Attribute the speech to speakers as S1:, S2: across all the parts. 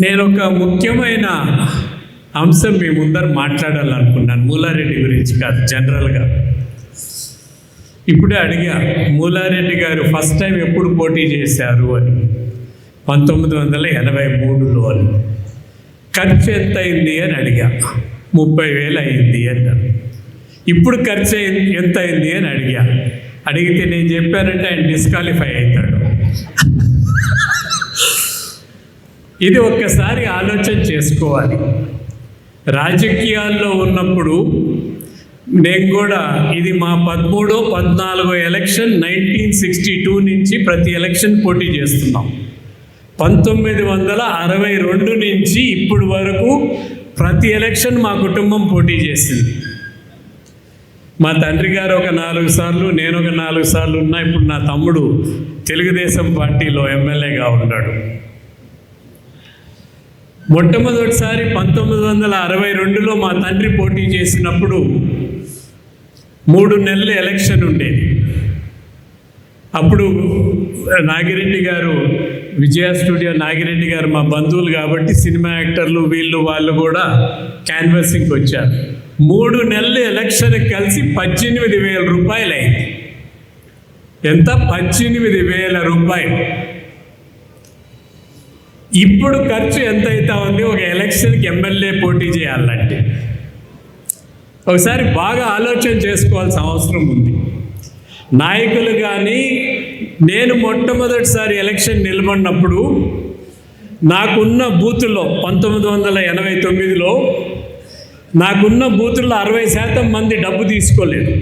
S1: నేను ఒక ముఖ్యమైన అంశం మీ ముందర మాట్లాడాలనుకున్నాను. మూలారెడ్డి గురించి కాదు, జనరల్గా. ఇప్పుడే అడిగా, మూలారెడ్డి గారు ఫస్ట్ టైం ఎప్పుడు పోటీ చేశారు అని. 1983లో అని. ఖర్చు ఎంత అయింది అని అడిగా. 30,000 అయింది అన్నారు. ఇప్పుడు ఖర్చు ఎంత అయింది అని అడిగా. అడిగితే నేను చెప్పానంటే ఆయన డిస్క్వాలిఫై అవుతాడు. ఇది ఒక్కసారి ఆలోచన చేసుకోవాలి. రాజకీయాల్లో ఉన్నప్పుడు నేను కూడా, ఇది మా 13వ 14వ ఎలక్షన్, 1962 నుంచి ప్రతి ఎలక్షన్ పోటీ చేస్తున్నాం. 1962 నుంచి ఇప్పుడు వరకు ప్రతి ఎలక్షన్ మా కుటుంబం పోటీ చేసింది. మా తండ్రి గారు ఒక 4 సార్లు, నేను ఒక 4 సార్లు ఉన్నా. ఇప్పుడు నా తమ్ముడు తెలుగుదేశం పార్టీలో ఎమ్మెల్యేగా ఉన్నాడు. మొట్టమొదటిసారి 1962లో మా తండ్రి పోటీ చేసినప్పుడు 3 నెలలు ఎలక్షన్ ఉండేది. అప్పుడు నాగిరెడ్డి గారు, విజయ స్టూడియో నాగిరెడ్డి గారు మా బంధువులు కాబట్టి సినిమా యాక్టర్లు వాళ్ళు కూడా క్యాన్వాసింగ్కి వచ్చారు. 3 నెలలు ఎలక్షన్కి కలిసి 18,000 రూపాయలు అయింది. ఎంత? 18,000 రూపాయలు. ఇప్పుడు ఖర్చు ఎంత అవుతా ఉంది ఒక ఎలక్షన్కి ఎమ్మెల్యే పోటీ చేయాలంటే? ఒకసారి బాగా ఆలోచన చేసుకోవాల్సిన అవసరం ఉంది. నాయకులు కానీ, నేను మొట్టమొదటిసారి ఎలక్షన్ నిలబడినప్పుడు నాకున్న బూతుల్లో 1989లో నాకున్న బూతుల్లో 60% మంది డబ్బు తీసుకోలేదు.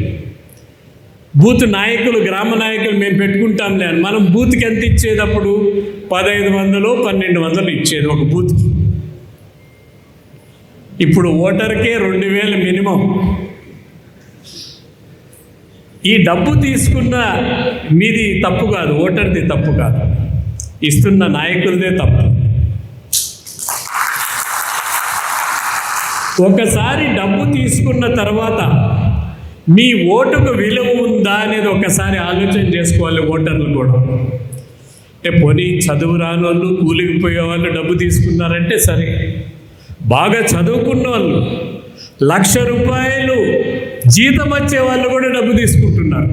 S1: బూత్ నాయకులు, గ్రామ నాయకులు మేము పెట్టుకుంటాంలే అని. మనం బూత్కి ఎంత ఇచ్చేటప్పుడు 1,500 1,200 ఇచ్చేది ఒక బూత్కి. ఇప్పుడు ఓటర్కే 2,000 మినిమం. ఈ డబ్బు తీసుకున్న మీది తప్పు కాదు, ఓటర్ది తప్పు కాదు, ఇస్తున్న నాయకులదే తప్పు. ఒకసారి డబ్బు తీసుకున్న తర్వాత మీ ఓటుకు విలువ ఉందా అనేది ఒకసారి ఆలోచన చేసుకోవాలి ఓటర్లు కూడా. పోనీ చదువు రాని వాళ్ళు, కూలికి పోయే వాళ్ళు డబ్బు తీసుకున్నారంటే సరే. బాగా చదువుకున్న వాళ్ళు, 1,00,000 రూపాయలు జీతం వచ్చే వాళ్ళు కూడా డబ్బు తీసుకుంటున్నారు.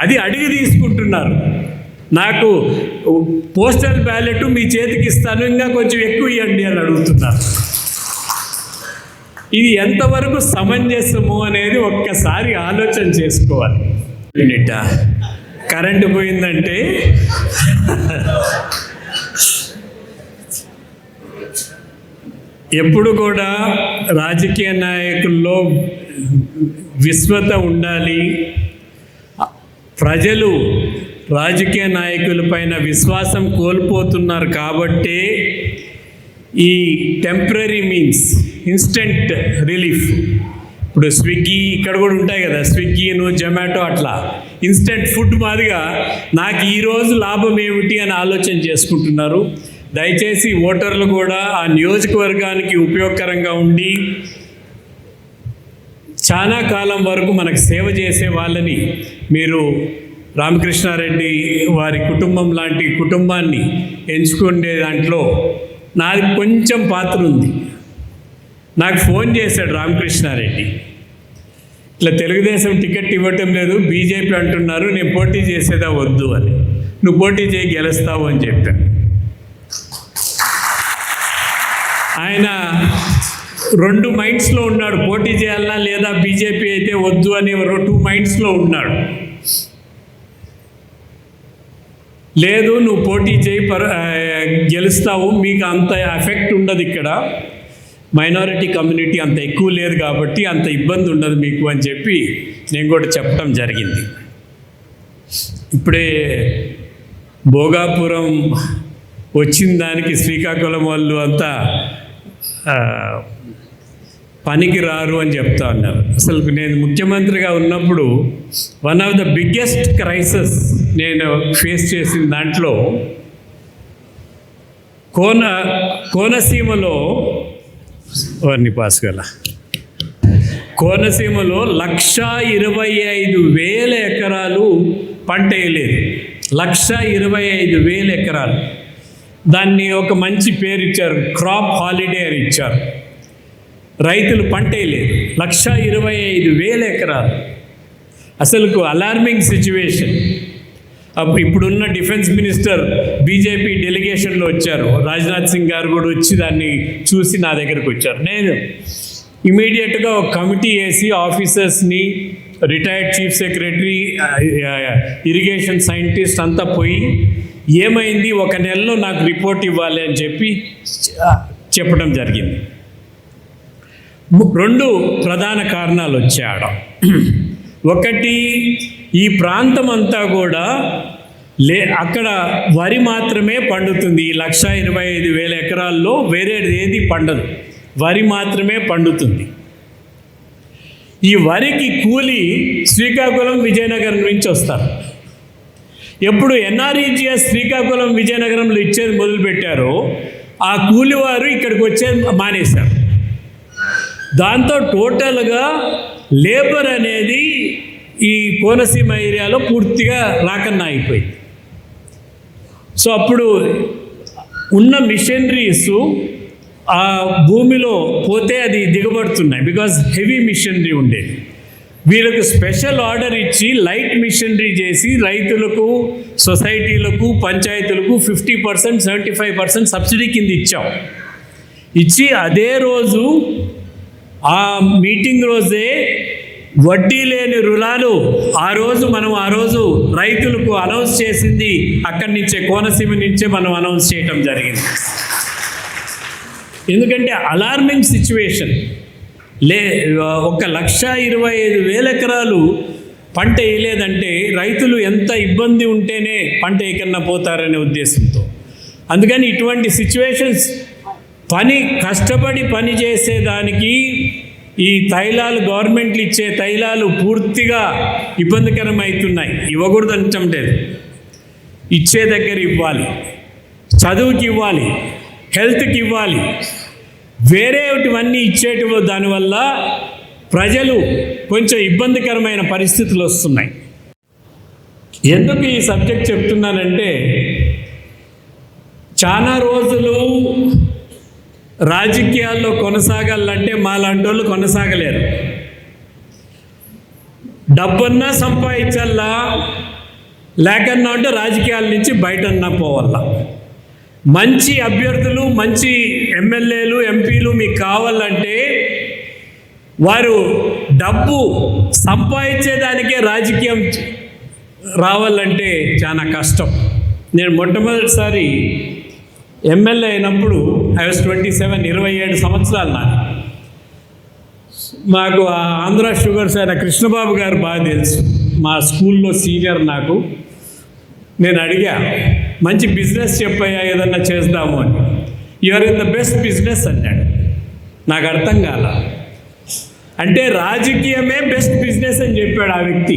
S1: అది అడిగి తీసుకుంటున్నారు. నాకు పోస్టల్ బ్యాలెట్ మీ చేతికి ఇస్తాను, ఇంకా కొంచెం ఎక్కువ ఇవ్వండి అని అడుగుతున్నారు. ఇది ఎంతవరకు సమంజసము అనేది ఒక్కసారి ఆలోచన చేసుకోవాలి. కరెంటు పోయిందంటే ఎప్పుడు కూడా రాజకీయ నాయకుల్లో విశ్వత ఉండాలి. ప్రజలు రాజకీయ నాయకులపైన విశ్వాసం కోల్పోతున్నారు కాబట్టే ఈ టెంపరీ మీన్స్ ఇన్స్టెంట్ రిలీఫ్, ఇప్పుడు స్విగ్గీ ఇక్కడ కూడా ఉంటాయి కదా, స్విగ్గీను జొమాటో, అట్లా ఇన్స్టెంట్ ఫుడ్ మాదిరిగా నాకు ఈరోజు లాభం ఏమిటి అని ఆలోచన చేసుకుంటున్నారు. దయచేసి ఓటర్లు కూడా ఆ నియోజకవర్గానికి ఉపయోగకరంగా ఉండి చాలా కాలం వరకు మనకు సేవ చేసే వాళ్ళని మీరు రామకృష్ణారెడ్డి వారి కుటుంబం లాంటి కుటుంబాన్ని ఎంచుకునే దాంట్లో నాది కొంచెం పాత్ర ఉంది. నాకు ఫోన్ చేశాడు రామకృష్ణారెడ్డి, ఇట్లా తెలుగుదేశం టికెట్ ఇవ్వటం లేదు, బీజేపీ అంటున్నారు, నేను పోటీ చేసేదా వద్దు అని. నువ్వు పోటీ చేయి, గెలుస్తావు అని చెప్పాను. ఆయన 2 మైండ్స్లో ఉన్నాడు, పోటీ చేయాలన్నా లేదా బీజేపీ అయితే వద్దు అని 2 మైండ్స్లో ఉన్నాడు. లేదు, నువ్వు పోటీ చేయి, గెలుస్తావు, మీకు అంత ఎఫెక్ట్ ఉండదు, ఇక్కడ మైనారిటీ కమ్యూనిటీ అంత ఎక్కువ లేదు కాబట్టి అంత ఇబ్బంది ఉండదు మీకు అని చెప్పి నేను కూడా చెప్పడం జరిగింది. ఇప్పుడే భోగాపురం వచ్చిన దానికి శ్రీకాకుళం వాళ్ళు అంతా పనికి రారు అని చెప్తా ఉన్నారు. అసలు నేను ముఖ్యమంత్రిగా ఉన్నప్పుడు one of the biggest crisis నేను ఫేస్ చేసిన దాంట్లో కోనసీమలో కోనసీమలో 1,25,000 ఎకరాలు పంట వేయలేదు. 1,25,000 ఎకరాలు. దాన్ని ఒక మంచి పేరు ఇచ్చారు, క్రాప్ హాలిడే అని ఇచ్చారు. రైతులు పంటే లేదు, 1,25,000 ఎకరాలు. అసలుకు అలార్మింగ్ సిచ్యువేషన్. ఇప్పుడున్న డిఫెన్స్ మినిస్టర్ బీజేపీ డెలిగేషన్లో వచ్చారు, రాజ్నాథ్ సింగ్ గారు కూడా వచ్చి దాన్ని చూసి నా దగ్గరకు వచ్చారు. నేను ఇమీడియట్గా ఒక కమిటీ వేసి ఆఫీసర్స్ని, retired chief secretary, irrigation scientist అంతా పోయి ఏమైంది, ఒక నెలలో నాకు రిపోర్ట్ ఇవ్వాలి అని చెప్పడం జరిగింది. 2 ప్రధాన కారణాలు వచ్చాడ. ఒకటి, ఈ ప్రాంతం అంతా కూడా అక్కడ వరి మాత్రమే పండుతుంది. ఈ 1,25,000 ఎకరాల్లో వేరేది ఏది పండదు, వరి మాత్రమే పండుతుంది. ఈ వరికి కూలి శ్రీకాకుళం, విజయనగరం నుంచి వస్తారు. ఎప్పుడు ఎన్ఆర్ఈజీఎస్ శ్రీకాకుళం, విజయనగరంలో ఇచ్చేది మొదలుపెట్టారో ఆ కూలివారు ఇక్కడికి వచ్చేది మానేశారు. దాంతో టోటల్గా లేబర్ అనేది ఈ కోనసీమ ఏరియాలో పూర్తిగా రాకన్నా అయిపోయింది. సో అప్పుడు ఉన్న మిషనరీస్ ఆ భూమిలో పోతే అది దిగబడుతున్నాయి, బికాజ్ హెవీ మిషనరీ ఉండేది. వీళ్ళకు స్పెషల్ ఆర్డర్ ఇచ్చి లైట్ మిషనరీ చేసి రైతులకు, సొసైటీలకు, పంచాయతీలకు 50%, 75% సబ్సిడీ కింద ఇచ్చాం. ఇచ్చి అదే రోజు, ఆ మీటింగ్ రోజే వడ్డీ లేని రుణాలు ఆ రోజు రైతులకు అనౌన్స్ చేసింది అక్కడి నుంచే, కోనసీమ నుంచే మనం అనౌన్స్ చేయటం జరిగింది. ఎందుకంటే అలార్మింగ్ సిచ్యువేషన్. 1,25,000 ఎకరాలు పంట వేయలేదంటే రైతులు ఎంత ఇబ్బంది ఉంటేనే పంట ఎక్కడన్నా పోతారనే ఉద్దేశంతో. అందుకని ఇటువంటి సిచ్యువేషన్స్, కష్టపడి పని చేసేదానికి ఈ తైలాలు, గవర్నమెంట్లు ఇచ్చే తైలాలు పూర్తిగా ఇబ్బందికరమవుతున్నాయి. ఇవ్వకూడదు అనటం లేదు, ఇచ్చే దగ్గర ఇవ్వాలి, చదువుకి ఇవ్వాలి, హెల్త్కి ఇవ్వాలి, వేరేటివన్నీ ఇచ్చేటివి. దానివల్ల ప్రజలు కొంచెం ఇబ్బందికరమైన పరిస్థితులు వస్తున్నాయి. ఎందుకు ఈ సబ్జెక్ట్ చెప్తున్నానంటే, చాలా రోజులు రాజకీయాల్లో కొనసాగాలంటే మాలాంటి వాళ్ళు కొనసాగలేరు. డబ్బన్నా సంపాదించాలా, లేకన్నా అంటే రాజకీయాల నుంచి బయటన్నా పోవాలా. మంచి అభ్యర్థులు, మంచి ఎమ్మెల్యేలు, ఎంపీలు మీకు కావాలంటే వారు డబ్బు సంపాదించేదానికే రాజకీయం రావాలంటే చాలా కష్టం. నేను మొట్టమొదటిసారి ఎమ్మెల్యే అయినప్పుడు ఐ వాజ్ 27, 27 సంవత్సరాలు నాకు. మాకు ఆంధ్ర షుగర్స్ ఆయన కృష్ణబాబు గారు బాగా తెలుసు, మా స్కూల్లో సీనియర్. నాకు నేను అడిగా, మంచి బిజినెస్ చెప్పయ్యా, ఏదన్నా చేద్దాము అని. You're in the best business అన్నాడు. నాకు అర్థం కాల. అంటే రాజకీయమే బెస్ట్ బిజినెస్ అని చెప్పాడు ఆ వ్యక్తి.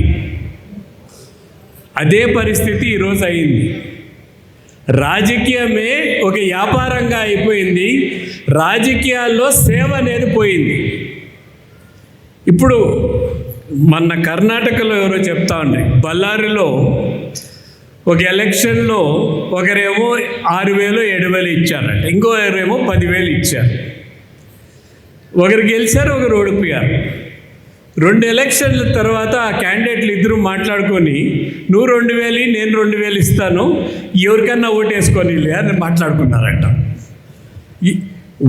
S1: అదే పరిస్థితి ఈరోజు అయింది. రాజకీయమే ఒక వ్యాపారంగా అయిపోయింది. రాజకీయాల్లో సేవ అనేది పోయింది. ఇప్పుడు మొన్న కర్ణాటకలో ఎవరో చెప్తా ఉండే, బళ్ళారిలో ఒక ఎలక్షన్లో ఒకరేమో 6,000, 7,000 ఇచ్చారంట, ఇంకో ఎవరేమో 10,000 ఇచ్చారు. ఒకరు గెలిచారు, ఒకరు ఓడిపోయారు. 2 ఎలక్షన్ల తర్వాత ఆ క్యాండిడేట్లు ఇద్దరు మాట్లాడుకొని, నువ్వు 2,000, నేను 2,000 ఇస్తాను, ఎవరికన్నా ఓటేసుకొని అని మాట్లాడుకున్నారంట.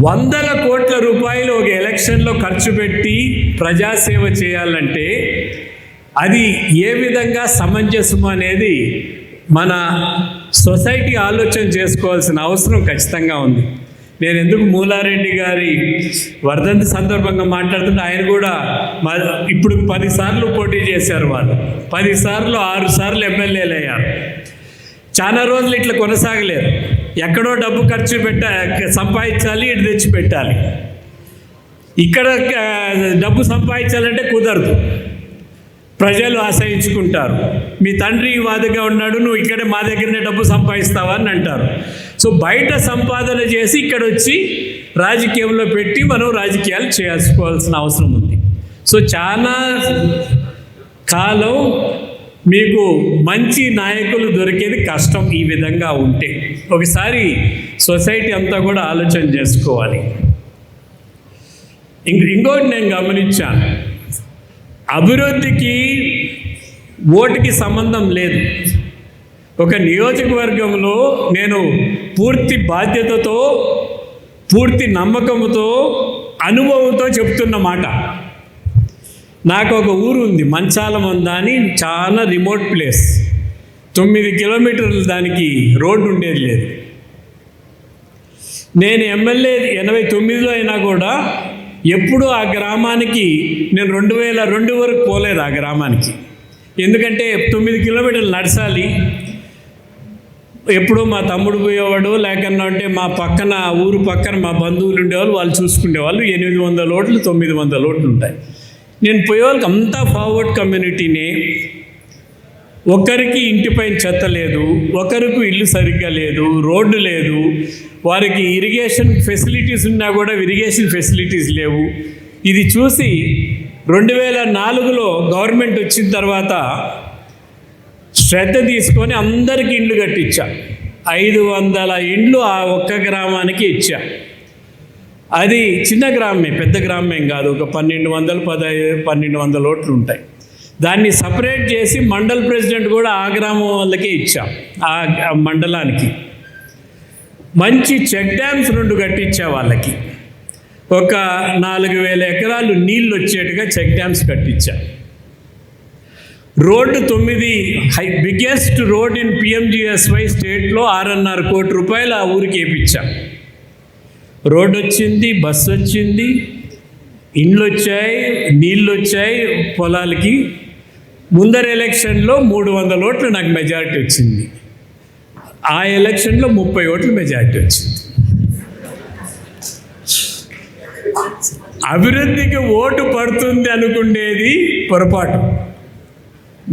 S1: 100 కోట్ల రూపాయలు ఒక ఎలక్షన్లో ఖర్చు పెట్టి ప్రజాసేవ చేయాలంటే అది ఏ విధంగా సమంజసం అనేది మన సొసైటీ ఆలోచన చేసుకోవాల్సిన అవసరం ఖచ్చితంగా ఉంది. నేను ఎందుకు మూలారెడ్డి గారి వర్ధంతి సందర్భంగా మాట్లాడుతుంటే, ఆయన కూడా ఇప్పుడు 10 సార్లు పోటీ చేశారు. వాళ్ళు 10 సార్లు 6 సార్లు ఎమ్మెల్యేలు అయ్యారు. చాలా రోజులు ఇట్లా కొనసాగలేరు. ఎక్కడో డబ్బు ఖర్చు సంపాదించాలి, ఇటు తెచ్చి పెట్టాలి. ఇక్కడ డబ్బు సంపాదించాలంటే కుదరదు, ప్రజలు ఆశ్రయించుకుంటారు. మీ తండ్రి వాదిగా ఉన్నాడు, నువ్వు ఇక్కడే మా దగ్గరనే డబ్బు సంపాదిస్తావా అని అంటారు. సో బయట సంపాదన చేసి ఇక్కడ వచ్చి రాజకీయంలో పెట్టి మనం రాజకీయాలు చేసుకోవాల్సిన అవసరం ఉంది. సో చాలా కాలం మీకు మంచి నాయకులు దొరికేది కష్టం ఈ విధంగా ఉంటే. ఒకసారి సొసైటీ అంతా కూడా ఆలోచన చేసుకోవాలి. ఇంకోటి నేను గమనించాను, అభివృద్ధికి ఓటుకి సంబంధం లేదు. ఒక నియోజకవర్గంలో నేను పూర్తి బాధ్యతతో, పూర్తి నమ్మకంతో, అనుభవంతో చెప్తున్న మాట. నాకు ఒక ఊరు ఉంది, మంచాలమంద అని, చాలా రిమోట్ ప్లేస్. 9 కిలోమీటర్లు దానికి రోడ్డు ఉండేది లేదు. నేను ఎమ్మెల్యే 89లో అయినా కూడా ఎప్పుడూ ఆ గ్రామానికి నేను 2002 వరకు పోలేదు ఆ గ్రామానికి. ఎందుకంటే 9 కిలోమీటర్లు నడచాలి. ఎప్పుడూ మా తమ్ముడు పోయేవాడు, లేకన్నా అంటే మా పక్కన ఊరు పక్కన మా బంధువులు ఉండేవాళ్ళు, వాళ్ళు చూసుకునేవాళ్ళు. 800 ఓట్లు 900 ఓట్లు ఉంటాయి. నేను పోయేవాళ్ళకి అంతా ఫార్వర్డ్ కమ్యూనిటీనే. ఒకరికి ఇంటిపైన చెత్త లేదు, ఒకరికి ఇల్లు సరిగ్గా లేదు, రోడ్డు లేదు, వారికి ఇరిగేషన్ ఫెసిలిటీస్ ఉన్నా కూడా ఇరిగేషన్ ఫెసిలిటీస్ లేవు. ఇది చూసి 2004లో గవర్నమెంట్ వచ్చిన తర్వాత శ్రద్ధ తీసుకొని అందరికీ ఇండ్లు కట్టించా. 500 ఇండ్లు ఆ ఒక్క గ్రామానికి ఇచ్చా. అది చిన్న గ్రామమే, పెద్ద గ్రామం కాదు. ఒక 1200 ఓట్లు ఉంటాయి. దాన్ని సపరేట్ చేసి మండల్ ప్రెసిడెంట్ కూడా ఆ గ్రామం వాళ్ళకే ఇచ్చాం. ఆ మండలానికి మంచి చెక్ డ్యామ్స్ 2 కట్టించా. వాళ్ళకి ఒక 4000 ఎకరాలు నీళ్ళు వచ్చేట్టుగా చెక్ డ్యామ్స్ కట్టించా. Road 9 biggest road in PMGSY స్టేట్లో 6.5 కోటి రూపాయలు ఆ ఊరికి వేయించా. రోడ్డు వచ్చింది, బస్సు వచ్చింది, ఇండ్లు వచ్చాయి, నీళ్ళు వచ్చాయి పొలాలకి. ముందర ఎలక్షన్లో 300 ఓట్లు నాకు మెజారిటీ వచ్చింది. ఆ ఎలక్షన్లో 30 ఓట్లు మెజారిటీ వచ్చింది. అభివృద్ధికి ఓటు పడుతుంది అనుకునేది పొరపాటు.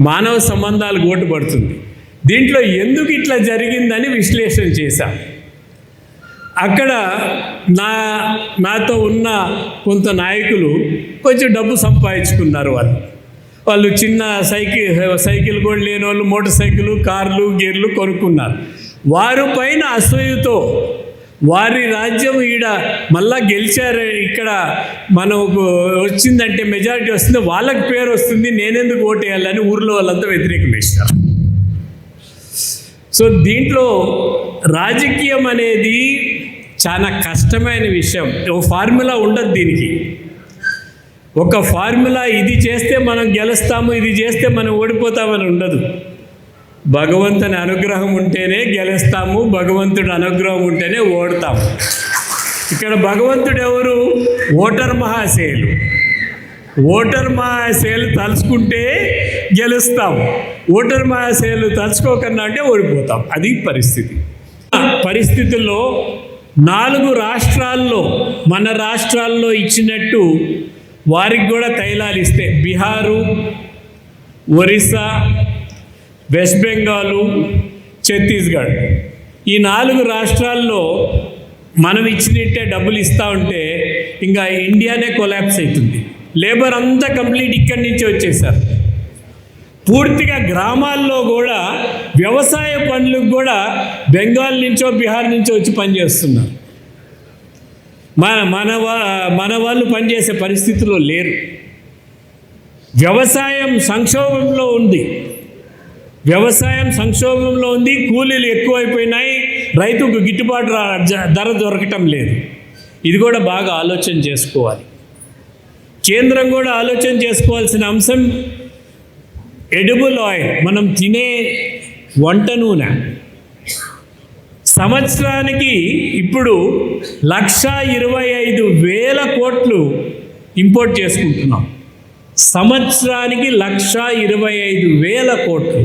S1: మానవ సంబంధాలకు ఓటు పడుతుంది. దీంట్లో ఎందుకు ఇట్లా జరిగిందని విశ్లేషణ చేశాం. అక్కడ నాతో ఉన్న కొంత నాయకులు కొంచెం డబ్బు సంపాదించుకున్నారు. వాళ్ళు చిన్న సైకిల్ కూడా లేని వాళ్ళు మోటార్ సైకిల్, కార్లు, గేర్లు కొనుక్కున్నారు. వారి పైన అసూయతో వారి రాజ్యం ఈడ మళ్ళా గెలిచారు, ఇక్కడ మనకు వచ్చిందంటే మెజారిటీ వస్తుంది, వాళ్ళకి పేరు వస్తుంది, నేనెందుకు ఓటేయాలని ఊర్లో వాళ్ళంతా వ్యతిరేకం వేస్తారు. సో దీంట్లో రాజకీయం అనేది చాలా కష్టమైన విషయం. ఓ ఫార్ములా ఉండదు దీనికి. ఒక ఫార్ములా ఇది చేస్తే మనం గెలుస్తాము, ఇది చేస్తే మనం ఓడిపోతామని ఉండదు. భగవంతుని అనుగ్రహం ఉంటేనే గెలుస్తాము, భగవంతుడి అనుగ్రహం ఉంటేనే ఓడతాము. ఇక్కడ భగవంతుడు ఎవరు? ఓటర్ మహాశయులు. ఓటర్ మహాశయులు తలుచుకుంటే గెలుస్తాము, ఓటర్ మహాశయులు తలుచుకోకన్నా అంటే ఓడిపోతాం. అది పరిస్థితుల్లో 4 రాష్ట్రాల్లో మన రాష్ట్రాల్లో ఇచ్చినట్టు వారికి కూడా తైలాలు ఇస్తే బీహారు, ఒరిస్సా, వెస్ట్ బెంగాలు, ఛత్తీస్గఢ్, ఈ 4 రాష్ట్రాల్లో మనం ఇచ్చినట్టే డబ్బులు ఇస్తూ ఉంటే ఇంకా ఇండియానే కొలాప్స్ అవుతుంది. లేబర్ అంతా కంప్లీట్ ఇక్కడి నుంచి వచ్చేసారు. పూర్తిగా గ్రామాల్లో కూడా వ్యవసాయ పనులకు కూడా బెంగాల్ నుంచో బీహార్ నుంచో వచ్చి పనిచేస్తున్నారు. మన వాళ్ళు పనిచేసే పరిస్థితిలో లేరు. వ్యవసాయం సంక్షోభంలో ఉంది. కూలీలు ఎక్కువైపోయినాయి, రైతుకు గిట్టుబాటు ధర దొరకటం లేదు. ఇది కూడా బాగా ఆలోచన చేసుకోవాలి. కేంద్రం కూడా ఆలోచన చేసుకోవాల్సిన అంశం ఎడిబుల్ ఆయిల్, మనం తినే వంట నూనె. సంవత్సరానికి ఇప్పుడు 1,25,000 కోట్లు ఇంపోర్ట్ చేసుకుంటున్నాం. సంవత్సరానికి 1,25,000 కోట్లు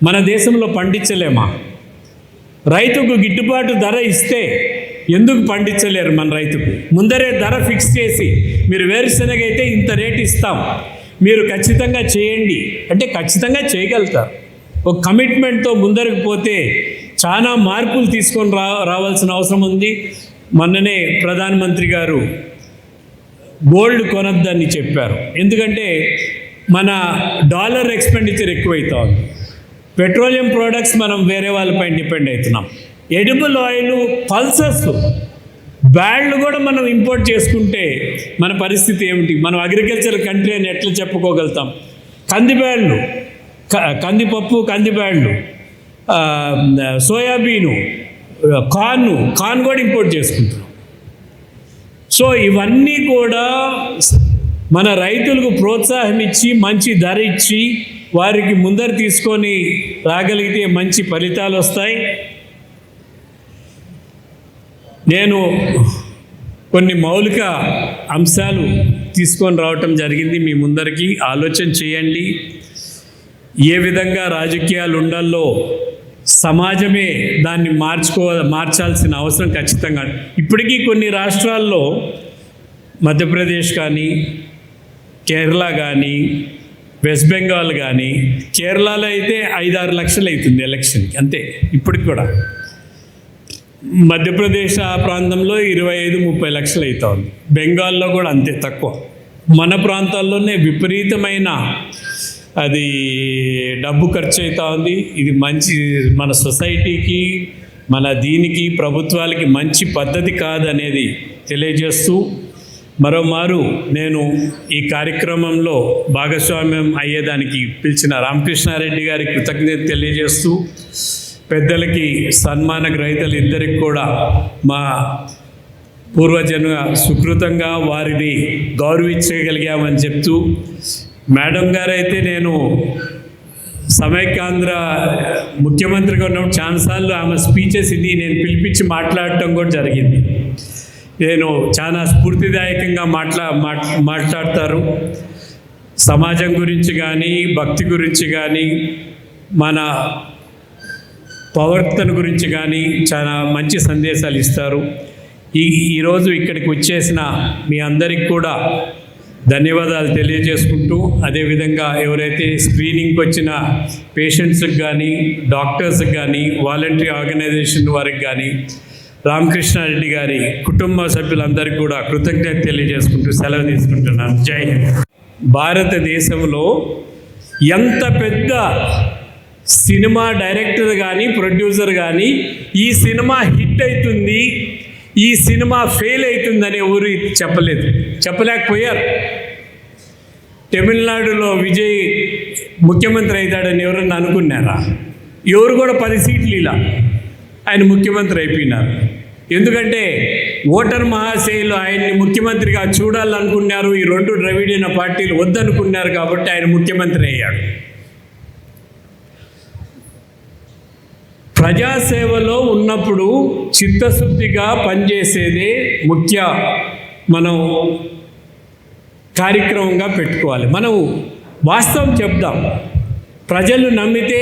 S1: మన దేశంలో పండించలేమా? రైతుకు గిట్టుబాటు ధర ఇస్తే ఎందుకు పండించలేరు మన రైతుకు? ముందరే ధర ఫిక్స్ చేసి, మీరు వేరుశనగ అయితే ఇంత రేటు ఇస్తాం, మీరు ఖచ్చితంగా చేయండి అంటే ఖచ్చితంగా చేయగలుగుతారు. ఒక కమిట్మెంట్తో ముందరకు పోతే చాలా మార్పులు తీసుకొని రావాల్సిన అవసరం ఉంది. మొన్ననే ప్రధానమంత్రి గారు గోల్డ్ కొనొద్దని చెప్పారు. ఎందుకంటే మన డాలర్ ఎక్స్పెండిచర్ ఎక్కువైతా ఉంది. పెట్రోలియం ప్రోడక్ట్స్ మనం వేరే వాళ్ళపై డిపెండ్ అవుతున్నాం. ఎడిబుల్ ఆయిల్, పల్సెస్, బ్యాళ్ళు కూడా మనం ఇంపోర్ట్ చేసుకుంటే మన పరిస్థితి ఏమిటి? మనం అగ్రికల్చర్ కంట్రీ అని ఎట్లా చెప్పుకోగలుగుతాం? కందిబ్యాళ్ళు, కందిపప్పు, కందిబ్యాళ్ళు, సోయాబీను, కార్న్ కూడా ఇంపోర్ట్ చేసుకుంటున్నాం. సో ఇవన్నీ కూడా మన రైతులకు ప్రోత్సాహం ఇచ్చి మంచి ధర ఇచ్చి వారికి ముందర తీసుకొని రాగలిగితే మంచి ఫలితాలు వస్తాయి. నేను కొన్ని మౌలిక అంశాలు తీసుకొని రావటం జరిగింది మీ ముందరికి. ఆలోచన చేయండి. ఏ విధంగా రాజకీయాలు ఉండాలో సమాజమే దాన్ని మార్చాల్సిన అవసరం ఖచ్చితంగా. ఇప్పటికీ కొన్ని రాష్ట్రాల్లో, మధ్యప్రదేశ్ కానీ, కేరళ కానీ, వెస్ట్ బెంగాల్ కానీ, కేరళలో అయితే 5-6 లక్షలు అవుతుంది ఎలక్షన్కి, అంతే ఇప్పటికి కూడా. మధ్యప్రదేశ్ ఆ ప్రాంతంలో 25-30 లక్షలు అవుతా ఉంది. బెంగాల్లో కూడా అంతే తక్కువ. మన ప్రాంతాల్లోనే విపరీతమైన అది డబ్బు ఖర్చు అవుతా ఉంది. ఇది మంచి, మన సొసైటీకి, మన దీనికి, ప్రభుత్వాలకి మంచి పద్ధతి కాదనేది తెలియజేస్తూ మరోమారు నేను ఈ కార్యక్రమంలో భాగస్వామ్యం అయ్యేదానికి పిలిచిన రామకృష్ణారెడ్డి గారికి కృతజ్ఞత తెలియజేస్తూ, పెద్దలకి, సన్మాన గ్రహీతలు ఇద్దరికి కూడా మా పూర్వజన్మ సుకృతంగా వారిని గౌరవించగలిగామని చెప్తూ, మేడం గారైతే నేను సమైక్యాంధ్ర ముఖ్యమంత్రిగా ఉన్నప్పుడు చాలాసార్లు ఆమె స్పీచెస్ ఇది నేను పిలిపించి మాట్లాడటం కూడా జరిగింది. నేను చాలా స్ఫూర్తిదాయకంగా మాట్లాడతారు. సమాజం గురించి కానీ, భక్తి గురించి కానీ, మన ప్రవర్తన గురించి కానీ చాలా మంచి సందేశాలు ఇస్తారు. ఈరోజు ఇక్కడికి వచ్చేసిన మీ అందరికి కూడా ధన్యవాదాలు తెలియజేసుకుంటూ, అదేవిధంగా ఎవరైతే స్క్రీనింగ్కి వచ్చిన పేషెంట్స్కి కానీ, డాక్టర్స్కి కానీ, వాలంటరీ ఆర్గనైజేషన్ వారికి కానీ, రామకృష్ణారెడ్డి గారి కుటుంబ సభ్యులందరికీ కూడా కృతజ్ఞత తెలియజేసుకుంటూ సెలవు తీసుకుంటున్నాను. జై హింద్. భారతదేశంలో ఎంత పెద్ద సినిమా డైరెక్టర్ కానీ, ప్రొడ్యూసర్ కానీ ఈ సినిమా హిట్ అవుతుంది, ఈ సినిమా ఫెయిల్ అవుతుందని ఎవరు చెప్పలేకపోయారు. తమిళనాడులో విజయ్ ముఖ్యమంత్రి అవుతాడని ఎవరన్నా అనుకున్నారా? ఎవరు కూడా 10 సీట్లు ఇలా ఆయన ముఖ్యమంత్రి అయిపోయినారు. ఎందుకంటే ఓటర్ మహాశైలు ఆయన్ని ముఖ్యమంత్రిగా చూడాలనుకున్నారు. ఈ 2 ద్రవిడియన్ పార్టీలు వద్దనుకున్నారు కాబట్టి ఆయన ముఖ్యమంత్రి అయ్యాడు. ప్రజాసేవలో ఉన్నప్పుడు చిత్తశుద్ధిగా పనిచేసేదే ముఖ్య మనం కార్యక్రమంగా పెట్టుకోవాలి. మనం వాస్తవం చెప్దాం. ప్రజలు నమ్మితే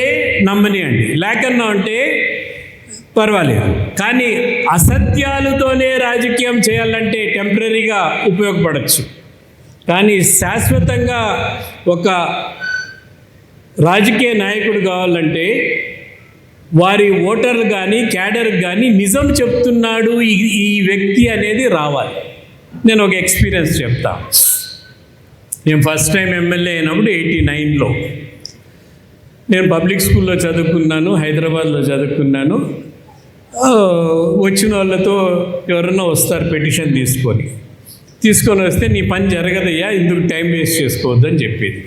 S1: నమ్మనియండి, లేకన్నా అంటే పర్వాలేదు. కానీ అసత్యాలతోనే రాజకీయం చేయాలంటే టెంపరీగా ఉపయోగపడవచ్చు. కానీ శాశ్వతంగా ఒక రాజకీయ నాయకుడు కావాలంటే వారి ఓటర్లు కానీ, క్యాడర్కి కానీ నిజం చెప్తున్నాడు ఈ వ్యక్తి అనేది రావాలి. నేను ఒక ఎక్స్పీరియన్స్ చెప్తా. నేను ఫస్ట్ టైం ఎమ్మెల్యే అయినప్పుడు 89లో నేను పబ్లిక్ స్కూల్లో చదువుకున్నాను, హైదరాబాద్లో చదువుకున్నాను. వచ్చిన వాళ్ళతో ఎవరన్నా వస్తారు పెటిషన్ తీసుకొని వస్తే నీ పని జరగదయ్యా, ఇందుకు టైం వేస్ట్ చేసుకోవద్దని చెప్పేది.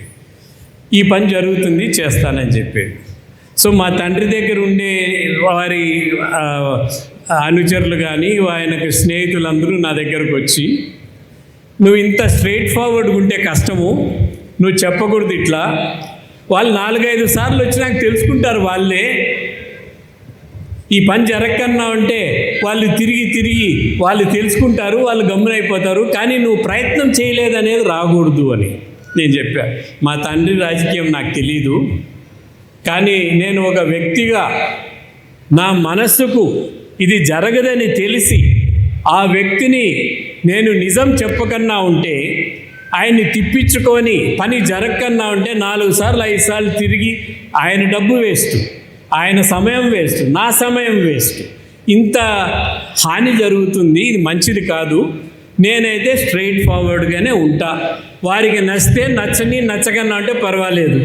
S1: ఈ పని జరుగుతుంది, చేస్తానని చెప్పేది. సో మా తండ్రి దగ్గర ఉండే వారి అనుచరులు కానీ, ఆయనకు స్నేహితులందరూ నా దగ్గరకు వచ్చి, నువ్వు ఇంత స్ట్రైట్ ఫార్వర్డ్గా ఉంటే కష్టము, నువ్వు చెప్పకూడదు ఇట్లా. వాళ్ళు 4-5 సార్లు వచ్చి నాకు తెలుసుకుంటారు. వాళ్ళే ఈ పని జరగకన్నా అంటే వాళ్ళు తిరిగి వాళ్ళు తెలుసుకుంటారు, వాళ్ళు గమ్మునైపోతారు. కానీ నువ్వు ప్రయత్నం చేయలేదనేది రాకూడదు అని నేను చెప్పాను. మా తండ్రి రాజకీయం నాకు తెలీదు, కానీ నేను ఒక వ్యక్తిగా నా మనస్సుకు ఇది జరగదని తెలిసి ఆ వ్యక్తిని నేను నిజం చెప్పకన్నా ఉంటే, ఆయన్ని తిప్పించుకొని పని జరగకన్నా ఉంటే 4 సార్లు 5 సార్లు తిరిగి ఆయన డబ్బు వేస్ట్, ఆయన సమయం వేస్ట్, నా సమయం వేస్ట్, ఇంత హాని జరుగుతుంది. ఇది మంచిది కాదు. నేనైతే స్ట్రైట్ ఫార్వర్డ్గానే ఉంటా. వారికి నచ్చితే నచ్చకన్నా అంటే పర్వాలేదు.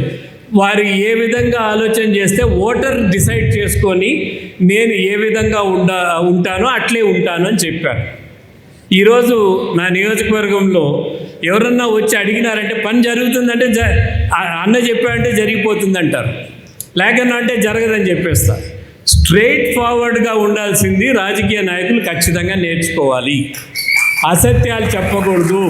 S1: వారు ఏ విధంగా ఆలోచన చేస్తే ఓటర్ డిసైడ్ చేసుకొని నేను ఏ విధంగా ఉంటానో అట్లే ఉంటాను అని చెప్పారు. ఈరోజు నా నియోజకవర్గంలో ఎవరన్నా వచ్చి అడిగినారంటే పని జరుగుతుందంటే అన్న చెప్పాడంటే జరిగిపోతుంది అంటారు, లేకన్నా అంటే జరగదని చెప్పేస్తారు. స్ట్రైట్ ఫార్వర్డ్గా ఉండాల్సింది రాజకీయ నాయకులు ఖచ్చితంగా నేర్చుకోవాలి. అసత్యాలు చెప్పకూడదు.